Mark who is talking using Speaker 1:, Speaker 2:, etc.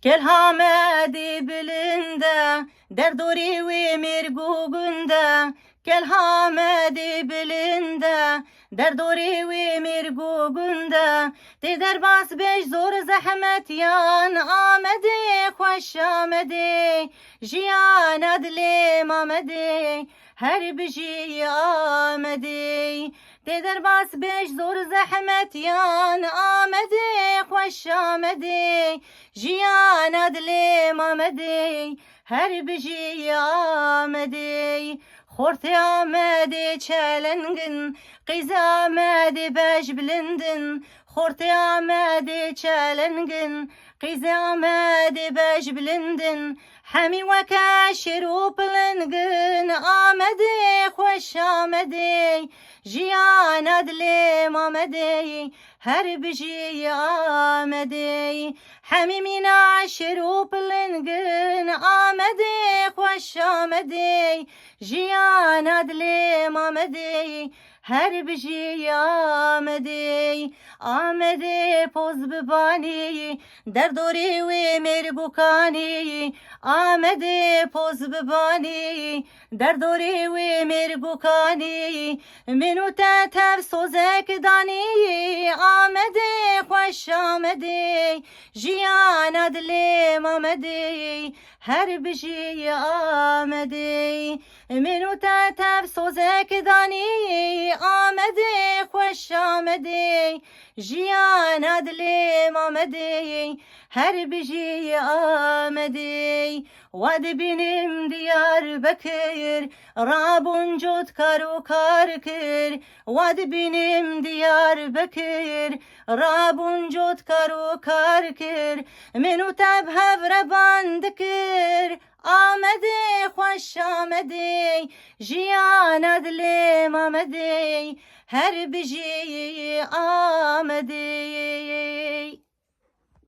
Speaker 1: Gel hamedi bilinde, derdori ve mirgugunda. Gel hamedi bilinde, derdori ve mirgugunda. De derbas beş zor zahmet yan amedi, خوش amedi. Jiyan adlim amedi, her biji amedi. De derbas beş zor zahmet yan amedi, خوش amedi. Jiyan adlim amedi, her biji amedi. Xort amedi çelengin, qız amedi beş bilindin. Xort amedi çelengin, qız amedi beş bilindin. Hemi vaka şirup lingin, amedi خوش amedi. Jiyan adlim amedi, her biji amedi. Hamimina şirup lingin, amedi خوش amedi. Jiyan adlim amedi, her biji amedi. Amedi poz bibani, derdori ve mergukani. Amedi poz bibani, derdori ve mergukani. Minu tetev sozek dani, amedi خوش amedi. Jiyan adlim amedi, her biji amedi. Minu tetev sozek dani, amedi خوش amedi. Jiyan adlim amedi, her biji amedi. Vad benim Diyarbakır, Rabun cot karu karkır. Vad benim Diyarbakır, Rabun cot karu karkır. Menu tebhev rebandikir, amedi خوش amedi. Jiyan adlim amedi, her biji amedi.